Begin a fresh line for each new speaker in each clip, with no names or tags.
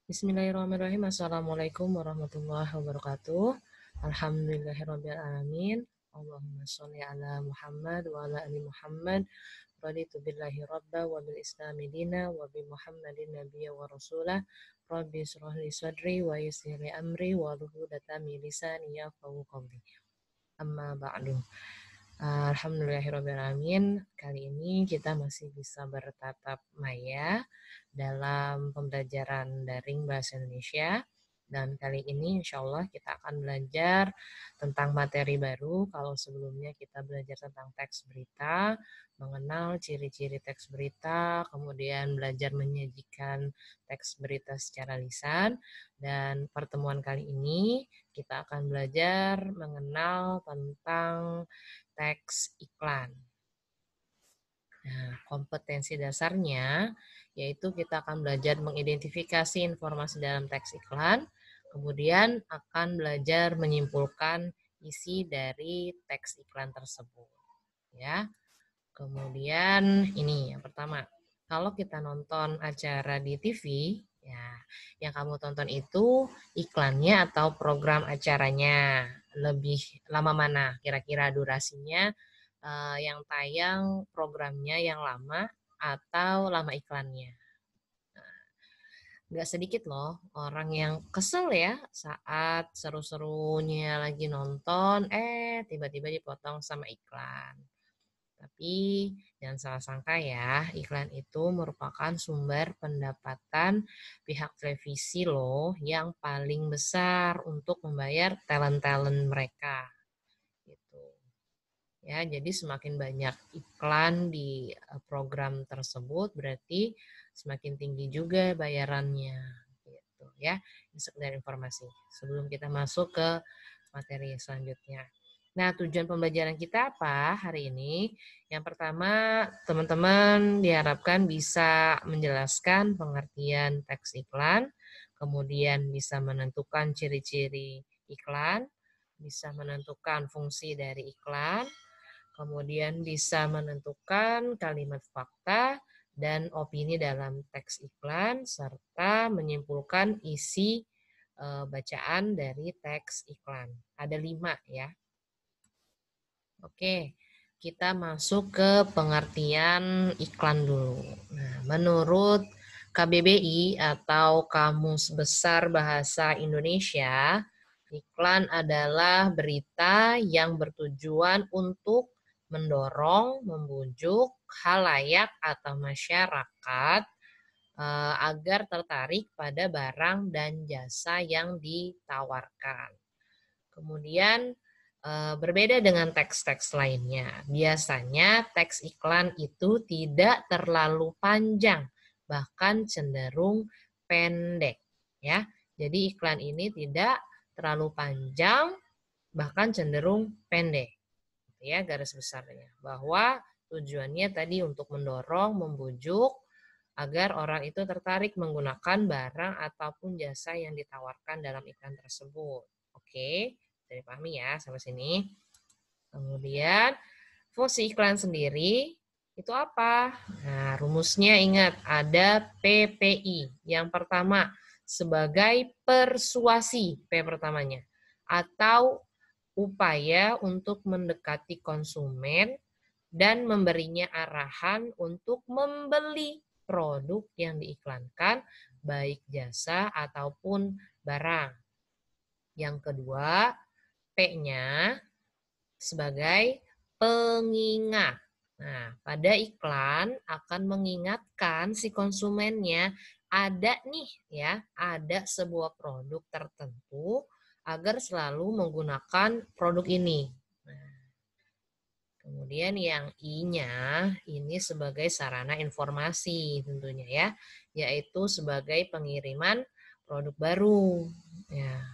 Bismillahirrahmanirrahim. Assalamualaikum warahmatullahi wabarakatuh. Alhamdulillahirrahmanirrahim. Allahumma sholli ala Muhammad wa ala ali Muhammad. Raditu billahi rabba wa bil islami dina wa bi Muhammadin nabiyya wa rasulah. Rabbi shrah li sadri wa yassir li amri wa hlul 'uqdatam min lisani yafqahu qawli. Amma ba'du. Alhamdulillahirrahmanirrahim. Kali ini kita masih bisa bertatap maya dalam pembelajaran daring Bahasa Indonesia. Dan kali ini insya Allah kita akan belajar tentang materi baru. Kalau sebelumnya kita belajar tentang teks berita, mengenal ciri-ciri teks berita, kemudian belajar menyajikan teks berita secara lisan. Dan pertemuan kali ini kita akan belajar mengenal tentang teks iklan. Nah, kompetensi dasarnya yaitu kita akan belajar mengidentifikasi informasi dalam teks iklan, kemudian akan belajar menyimpulkan isi dari teks iklan tersebut. Ya. Kemudian ini yang pertama, kalau kita nonton acara di TV, ya, yang kamu tonton itu iklannya atau program acaranya lebih lama mana? Kira-kira durasinya yang tayang programnya yang lama atau lama iklannya? Nggak sedikit loh orang yang kesel ya saat seru-serunya lagi nonton, tiba-tiba dipotong sama iklan. Tapi jangan salah sangka ya, iklan itu merupakan sumber pendapatan pihak televisi loh yang paling besar untuk membayar talent-talent mereka. Gitu. Ya, jadi semakin banyak iklan di program tersebut berarti semakin tinggi juga bayarannya. Gitu ya. Ini sekedar informasi. Sebelum kita masuk ke materi selanjutnya. Nah, tujuan pembelajaran kita apa hari ini? Yang pertama, teman-teman diharapkan bisa menjelaskan pengertian teks iklan, kemudian bisa menentukan ciri-ciri iklan, bisa menentukan fungsi dari iklan, kemudian bisa menentukan kalimat fakta dan opini dalam teks iklan, serta menyimpulkan isi bacaan dari teks iklan. Ada 5 ya. Oke, kita masuk ke pengertian iklan dulu. Nah, menurut KBBI atau Kamus Besar Bahasa Indonesia, iklan adalah berita yang bertujuan untuk mendorong, membujuk khalayak atau masyarakat agar tertarik pada barang dan jasa yang ditawarkan. Kemudian berbeda dengan teks-teks lainnya. Biasanya teks iklan itu tidak terlalu panjang, bahkan cenderung pendek. Ya, jadi iklan ini tidak terlalu panjang, bahkan cenderung pendek. Ya, garis besarnya. Bahwa tujuannya tadi untuk mendorong, membujuk agar orang itu tertarik menggunakan barang ataupun jasa yang ditawarkan dalam iklan tersebut. Oke, bisa dipahami ya sampai sini. Kemudian fungsi iklan sendiri itu apa? Nah, rumusnya ingat ada PPI. Yang pertama sebagai persuasi, P pertamanya, atau upaya untuk mendekati konsumen dan memberinya arahan untuk membeli produk yang diiklankan, baik jasa ataupun barang. Yang kedua, P-nya sebagai pengingat. Nah, pada iklan akan mengingatkan si konsumennya ada nih ya, ada sebuah produk tertentu agar selalu menggunakan produk ini. Nah, kemudian yang I-nya ini sebagai sarana informasi tentunya ya, yaitu sebagai pengiriman produk baru. Ya,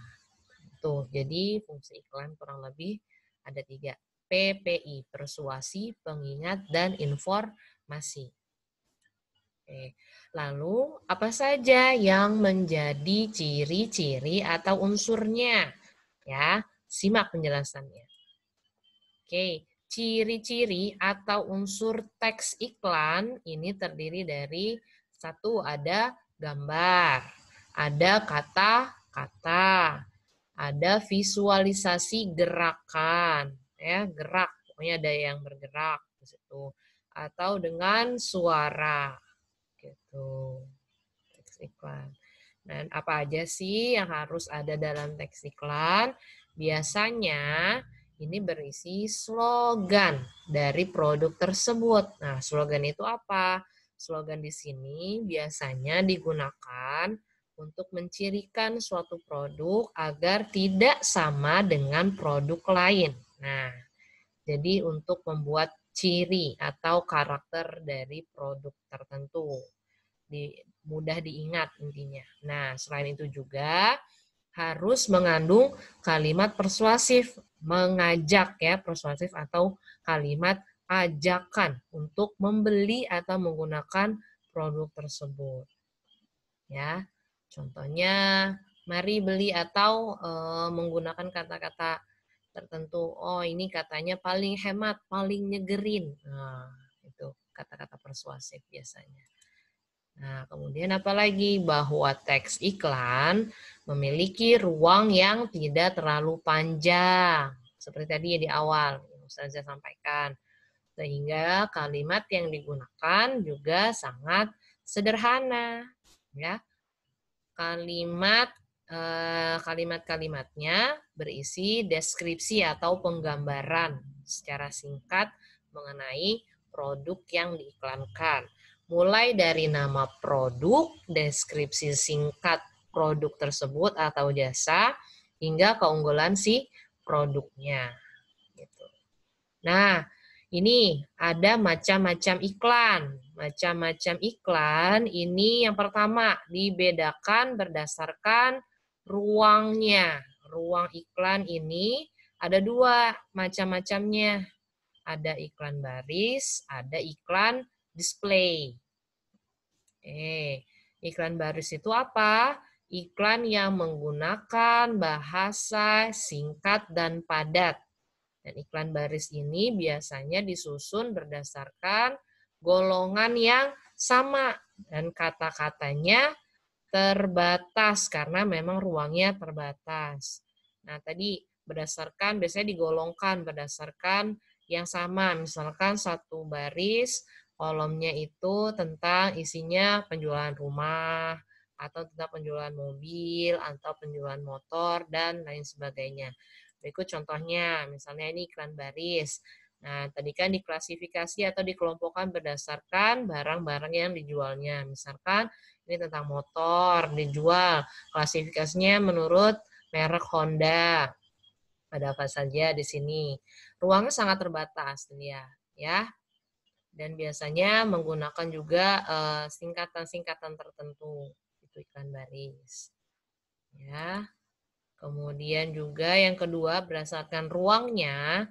tuh, jadi fungsi iklan kurang lebih ada 3. PPI, persuasi, pengingat, dan informasi. Oke. Lalu, apa saja yang menjadi ciri-ciri atau unsurnya? Ya, simak penjelasannya. Oke, ciri-ciri atau unsur teks iklan ini terdiri dari 1 ada gambar, ada kata-kata, ada visualisasi gerakan, ya, gerak, pokoknya ada yang bergerak di situ, atau dengan suara, gitu. Teks iklan. Dan apa aja sih yang harus ada dalam teks iklan? Biasanya ini berisi slogan dari produk tersebut. Nah, slogan itu apa? Slogan di sini biasanya digunakan untuk mencirikan suatu produk agar tidak sama dengan produk lain. Nah, jadi untuk membuat ciri atau karakter dari produk tertentu. Mudah diingat intinya. Nah, selain itu juga harus mengandung kalimat persuasif, mengajak ya, persuasif atau kalimat ajakan untuk membeli atau menggunakan produk tersebut. Ya. Contohnya mari beli atau menggunakan kata-kata tertentu. Oh, ini katanya paling hemat, paling nyegerin. Nah, itu kata-kata persuasif biasanya. Nah, kemudian apalagi bahwa teks iklan memiliki ruang yang tidak terlalu panjang. Seperti tadi ya di awal, yang Ustazah sampaikan. Sehingga kalimat yang digunakan juga sangat sederhana. Ya, kalimat-kalimatnya berisi deskripsi atau penggambaran secara singkat mengenai produk yang diiklankan. Mulai dari nama produk, deskripsi singkat produk tersebut atau jasa, hingga keunggulan si produknya. Gitu. Nah, ini ada macam-macam iklan. Macam-macam iklan ini yang pertama dibedakan berdasarkan ruangnya. Ruang iklan ini ada dua macam-macamnya. Ada iklan baris, ada iklan display. Iklan baris itu apa? Iklan yang menggunakan bahasa singkat dan padat. Dan iklan baris ini biasanya disusun berdasarkan golongan yang sama dan kata-katanya terbatas karena memang ruangnya terbatas. Nah, tadi biasanya digolongkan berdasarkan yang sama. Misalkan satu baris kolomnya itu tentang isinya penjualan rumah, atau tentang penjualan mobil, atau penjualan motor, dan lain sebagainya. Berikut contohnya, misalnya ini iklan baris. Nah, tadi kan diklasifikasi atau dikelompokkan berdasarkan barang-barang yang dijualnya. Misalkan ini tentang motor, dijual. Klasifikasinya menurut merek Honda. Ada apa saja di sini. Ruangnya sangat terbatas, ya. Dan biasanya menggunakan juga singkatan-singkatan tertentu. Itu iklan baris. Ya. Kemudian juga yang kedua, berdasarkan ruangnya,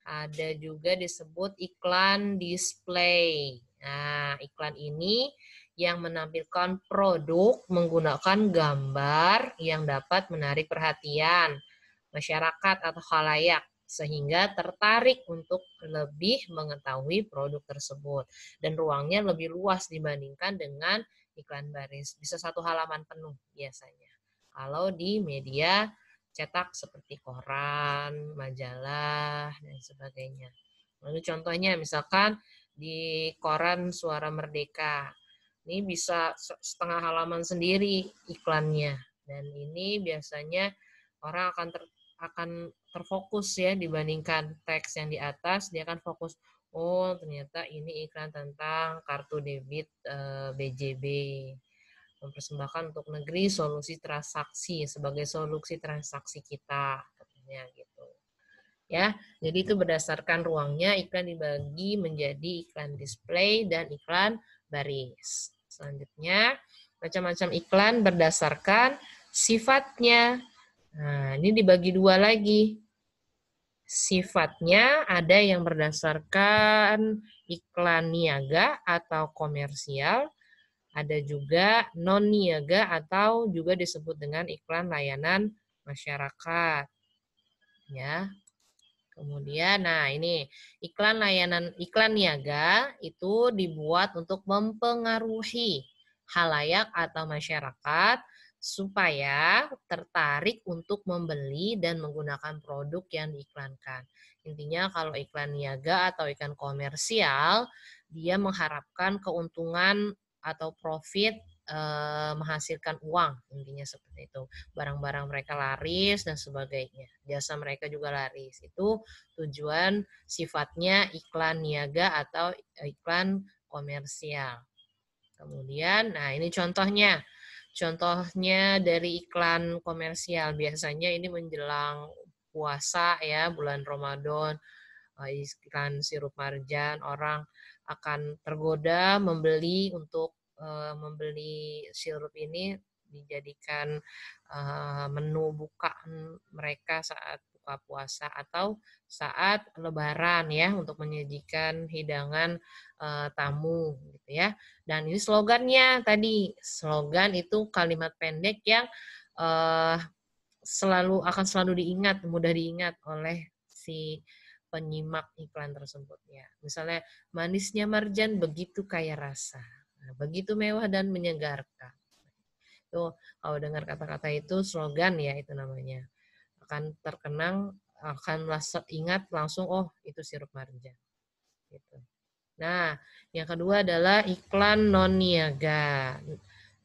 ada juga disebut iklan display. Nah, iklan ini yang menampilkan produk menggunakan gambar yang dapat menarik perhatian masyarakat atau khalayak sehingga tertarik untuk lebih mengetahui produk tersebut. Dan ruangnya lebih luas dibandingkan dengan iklan baris. Bisa satu halaman penuh biasanya. Kalau di media cetak seperti koran, majalah, dan sebagainya. Lalu contohnya misalkan di koran Suara Merdeka. Ini bisa setengah halaman sendiri iklannya. Dan ini biasanya orang akan terfokus ya dibandingkan teks yang di atas. Dia akan fokus, oh ternyata ini iklan tentang kartu debit BJB. Mempersembahkan untuk negeri solusi transaksi sebagai solusi transaksi kita, katanya gitu. Ya, jadi itu berdasarkan ruangnya iklan dibagi menjadi iklan display dan iklan baris. Selanjutnya, macam-macam iklan berdasarkan sifatnya. Nah, ini dibagi dua lagi. Sifatnya ada yang berdasarkan iklan niaga atau komersial, ada juga non-niaga atau juga disebut dengan iklan layanan masyarakat. Ya. Kemudian, nah ini iklan niaga itu dibuat untuk mempengaruhi halayak atau masyarakat supaya tertarik untuk membeli dan menggunakan produk yang diiklankan. Intinya kalau iklan niaga atau iklan komersial, dia mengharapkan keuntungan atau profit, menghasilkan uang, intinya seperti itu. Barang-barang mereka laris dan sebagainya. Jasa mereka juga laris. Itu tujuan sifatnya iklan niaga atau iklan komersial. Kemudian, nah ini contohnya. Contohnya dari iklan komersial, biasanya ini menjelang puasa ya, bulan Ramadan, iklan sirup marjan, orang akan tergoda membeli untuk membeli sirup ini dijadikan menu bukaan mereka saat buka puasa atau saat lebaran ya, untuk menyajikan hidangan tamu gitu ya. Dan ini slogannya tadi, slogan itu kalimat pendek yang akan selalu diingat, mudah diingat oleh si penyimak iklan tersebut ya. Misalnya, manisnya marjan begitu kaya rasa, begitu mewah dan menyegarkan. Itu kalau dengar kata-kata itu slogan ya, itu namanya. Akan terkenang, akan ingat langsung, oh itu sirup marjan. Gitu. Nah, yang kedua adalah iklan non-niaga.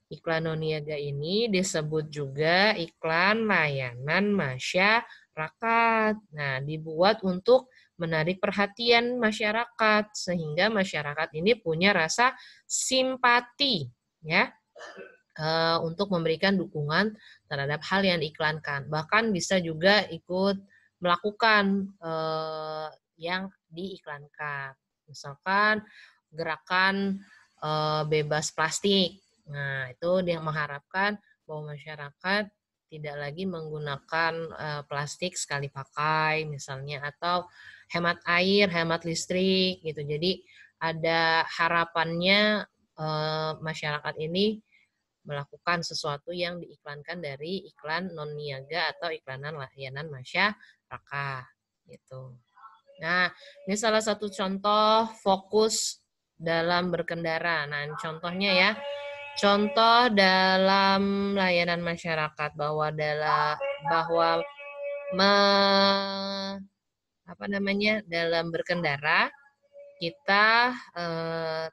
Iklan non-niaga ini disebut juga iklan layanan masyarakat. Nah, dibuat untuk menarik perhatian masyarakat sehingga masyarakat ini punya rasa simpati ya, untuk memberikan dukungan terhadap hal yang diiklankan. Bahkan bisa juga ikut melakukan yang diiklankan. Misalkan gerakan bebas plastik. Nah, itu dia mengharapkan bahwa masyarakat tidak lagi menggunakan plastik sekali pakai misalnya, atau hemat air, hemat listrik gitu. Jadi ada harapannya masyarakat ini melakukan sesuatu yang diiklankan dari iklan non niaga atau iklanan layanan masyarakat gitu. Nah, ini salah satu contoh fokus dalam berkendara. Nah, contohnya ya. Contoh dalam layanan masyarakat bahwa dalam berkendara kita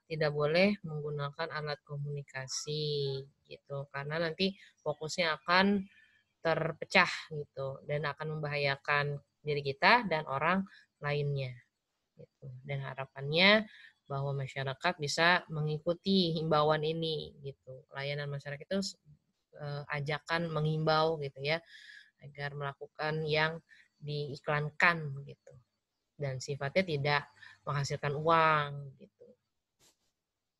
tidak boleh menggunakan alat komunikasi gitu, karena nanti fokusnya akan terpecah gitu dan akan membahayakan diri kita dan orang lainnya gitu. Dan harapannya bahwa masyarakat bisa mengikuti himbauan ini gitu. Layanan masyarakat itu ajakan menghimbau gitu ya, agar melakukan yang diiklankan gitu dan sifatnya tidak menghasilkan uang gitu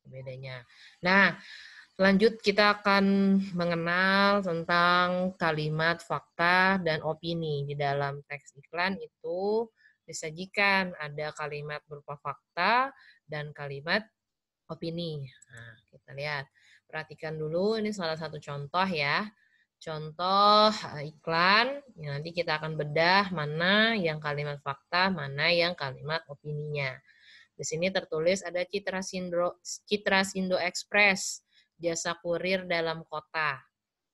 bedanya. Nah, lanjut kita akan mengenal tentang kalimat fakta dan opini. Di dalam teks iklan itu disajikan ada kalimat berupa fakta dan kalimat opini. Nah, kita lihat. Perhatikan dulu, ini salah satu contoh ya. Contoh iklan, ya, nanti kita akan bedah mana yang kalimat fakta, mana yang kalimat opininya. Di sini tertulis ada Citra Sindo Express, jasa kurir dalam kota.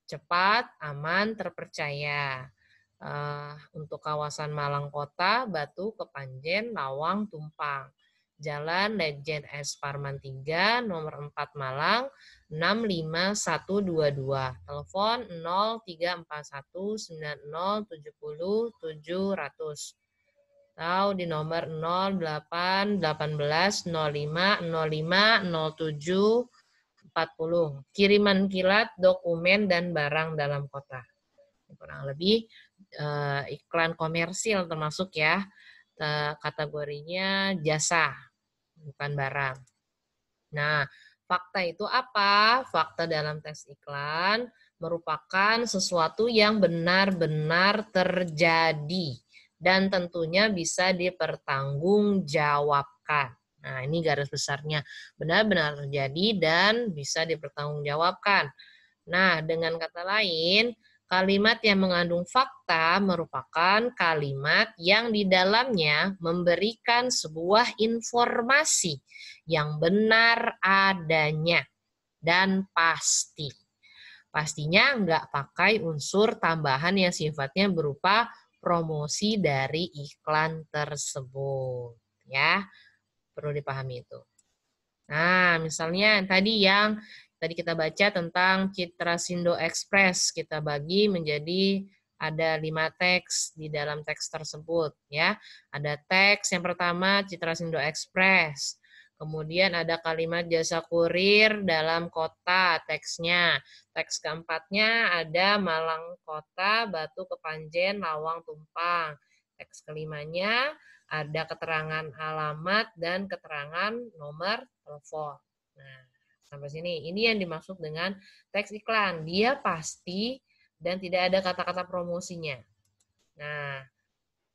Cepat, aman, terpercaya. Untuk kawasan Malang Kota, Batu, Kepanjen, Lawang, Tumpang. Jalan Lejen S. Parman 3, nomor 4 Malang, 65122. Telepon 03419070 700. Atau di nomor 081805050740. Kiriman kilat, dokumen, dan barang dalam kota. Kurang lebih iklan komersil termasuk ya, kategorinya jasa, bukan barang. Nah, fakta itu apa? Fakta dalam teks iklan merupakan sesuatu yang benar-benar terjadi dan tentunya bisa dipertanggungjawabkan. Nah, ini garis besarnya, benar-benar terjadi dan bisa dipertanggungjawabkan. Nah, dengan kata lain, kalimat yang mengandung fakta merupakan kalimat yang di dalamnya memberikan sebuah informasi yang benar adanya dan pasti. Pastinya nggak pakai unsur tambahan yang sifatnya berupa promosi dari iklan tersebut. Ya, perlu dipahami itu. Nah, misalnya tadi kita baca tentang Citra Sindo Express, kita bagi menjadi ada 5 teks di dalam teks tersebut, ya. Ada teks yang pertama Citra Sindo Express. Kemudian ada kalimat jasa kurir dalam kota teksnya. Teks keempatnya ada Malang Kota, Batu Kepanjen, Lawang Tumpang. Teks kelimanya ada keterangan alamat dan keterangan nomor telepon. Nah, sampai sini. Ini yang dimaksud dengan teks iklan. Dia pasti dan tidak ada kata-kata promosinya. Nah,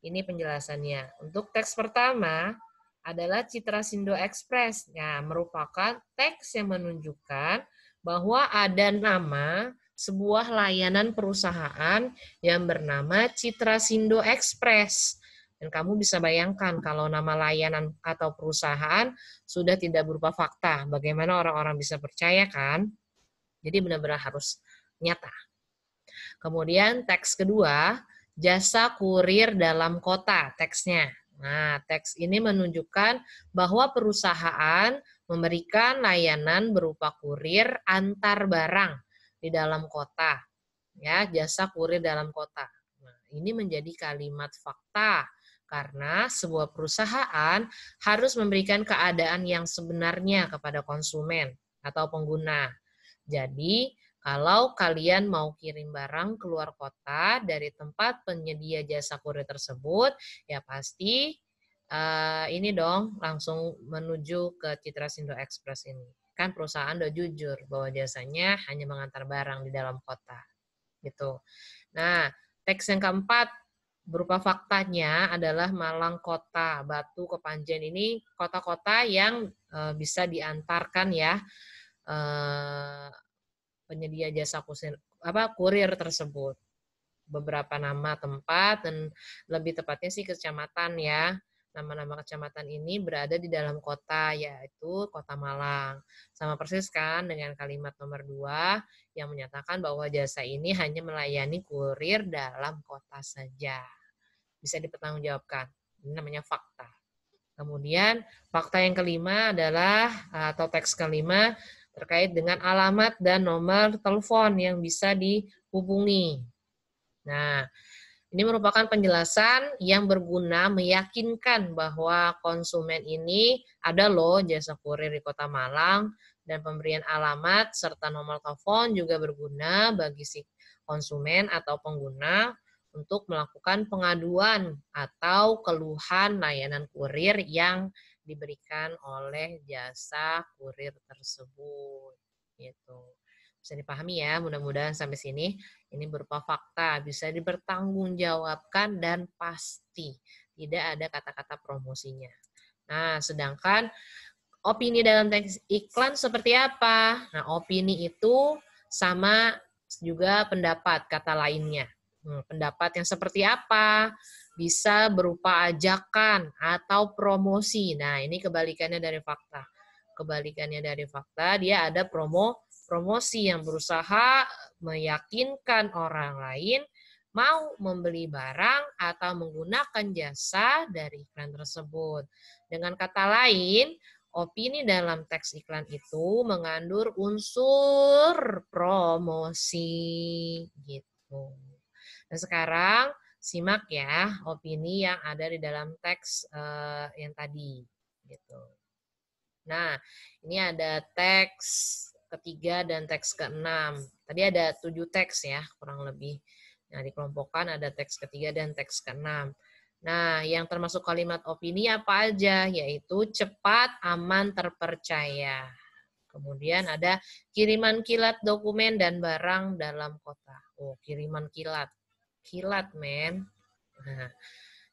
ini penjelasannya. Untuk teks pertama adalah Citra Sindo Express. Nah, merupakan teks yang menunjukkan bahwa ada nama sebuah layanan perusahaan yang bernama Citra Sindo Express. Dan kamu bisa bayangkan kalau nama layanan atau perusahaan sudah tidak berupa fakta. Bagaimana orang-orang bisa percaya kan? Jadi benar-benar harus nyata. Kemudian teks kedua, jasa kurir dalam kota teksnya. Nah, teks ini menunjukkan bahwa perusahaan memberikan layanan berupa kurir antar barang di dalam kota. Ya, jasa kurir dalam kota. Nah, ini menjadi kalimat fakta karena sebuah perusahaan harus memberikan keadaan yang sebenarnya kepada konsumen atau pengguna. Jadi, kalau kalian mau kirim barang keluar kota dari tempat penyedia jasa kurir tersebut, ya pasti ini dong langsung menuju ke Citra Sindo Express ini. Kan perusahaan udah jujur bahwa jasanya hanya mengantar barang di dalam kota. Gitu. Nah, teks yang keempat berupa faktanya adalah Malang Kota, Batu Kepanjen. Ini kota-kota yang bisa diantarkan ya penyedia jasa kurir tersebut. Beberapa nama tempat dan lebih tepatnya sih kecamatan ya. Nama-nama kecamatan ini berada di dalam kota, yaitu Kota Malang. Sama persis kan dengan kalimat nomor 2 yang menyatakan bahwa jasa ini hanya melayani kurir dalam kota saja. Bisa dipertanggungjawabkan. Ini namanya fakta. Kemudian fakta yang kelima adalah, atau teks kelima, terkait dengan alamat dan nomor telepon yang bisa dihubungi. Nah, ini merupakan penjelasan yang berguna meyakinkan bahwa konsumen ini ada loh jasa kurir di Kota Malang, dan pemberian alamat serta nomor telepon juga berguna bagi si konsumen atau pengguna untuk melakukan pengaduan atau keluhan layanan kurir yang diberikan oleh jasa kurir tersebut. Gitu. Bisa dipahami ya, mudah-mudahan sampai sini. Ini berupa fakta, bisa dipertanggungjawabkan dan pasti. Tidak ada kata-kata promosinya. Nah, sedangkan opini dalam teks iklan seperti apa? Nah, opini itu sama juga pendapat, kata lainnya. Pendapat yang seperti apa? Bisa berupa ajakan atau promosi. Nah, ini kebalikannya dari fakta. Kebalikannya dari fakta, dia ada promosi yang berusaha meyakinkan orang lain mau membeli barang atau menggunakan jasa dari iklan tersebut. Dengan kata lain, opini dalam teks iklan itu mengandung unsur promosi gitu. Dan sekarang simak ya opini yang ada di dalam teks yang tadi gitu. Nah, ini ada teks ketiga dan teks keenam. Tadi ada 7 teks ya, kurang lebih. Nah, dikelompokkan ada teks ketiga dan teks keenam. Nah, yang termasuk kalimat opini apa aja? Yaitu cepat, aman, terpercaya. Kemudian ada kiriman kilat dokumen dan barang dalam kota. Oh, kiriman kilat. Kilat, men. Nah,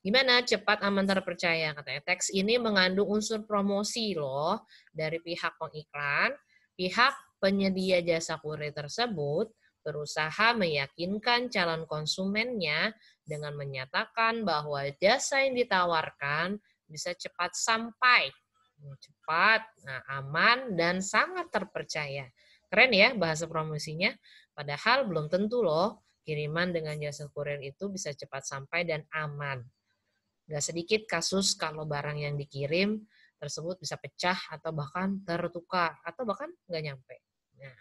gimana cepat aman terpercaya? Katanya teks ini mengandung unsur promosi loh dari pihak pengiklan, pihak penyedia jasa kurir tersebut berusaha meyakinkan calon konsumennya dengan menyatakan bahwa jasa yang ditawarkan bisa cepat sampai, cepat, aman, dan sangat terpercaya. Keren ya bahasa promosinya. Padahal belum tentu loh kiriman dengan jasa kurir itu bisa cepat sampai dan aman. Nggak sedikit kasus kalau barang yang dikirim tersebut bisa pecah atau bahkan tertukar atau bahkan nggak nyampe. Nah,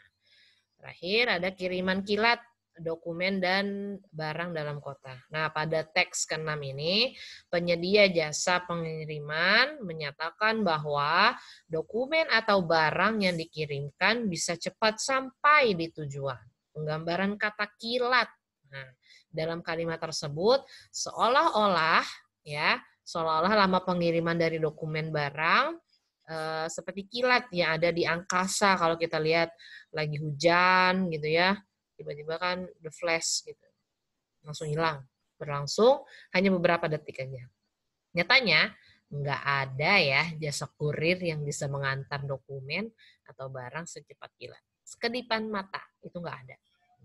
terakhir ada kiriman kilat dokumen dan barang dalam kota. Nah, pada teks ke-6 ini, penyedia jasa pengiriman menyatakan bahwa dokumen atau barang yang dikirimkan bisa cepat sampai di tujuan. Penggambaran kata kilat. Nah, dalam kalimat tersebut seolah-olah lama pengiriman dari dokumen barang seperti kilat yang ada di angkasa kalau kita lihat lagi hujan gitu ya, tiba-tiba kan the flash gitu, langsung hilang, berlangsung hanya beberapa detik aja. Nyatanya nggak ada ya jasa kurir yang bisa mengantar dokumen atau barang secepat kilat. Sekedipan mata itu nggak ada.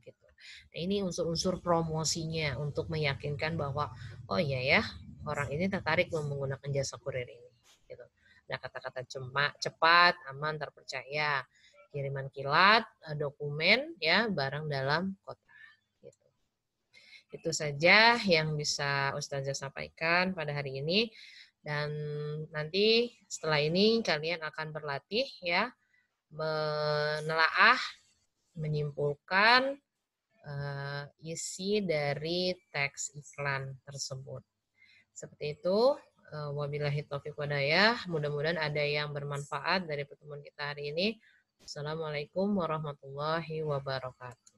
Gitu. Nah, ini unsur-unsur promosinya untuk meyakinkan bahwa oh iya ya orang ini tertarik menggunakan jasa kurir ini. Gitu. Ada kata-kata cepat, aman, terpercaya, kiriman kilat, dokumen, ya barang dalam kota. Gitu. Itu saja yang bisa Ustazah sampaikan pada hari ini. Dan nanti setelah ini kalian akan berlatih ya menelaah, menyimpulkan isi dari teks iklan tersebut. Seperti itu. Wabillahi taufiq walhidayah. Mudah-mudahan ada yang bermanfaat dari pertemuan kita hari ini. Assalamualaikum warahmatullahi wabarakatuh.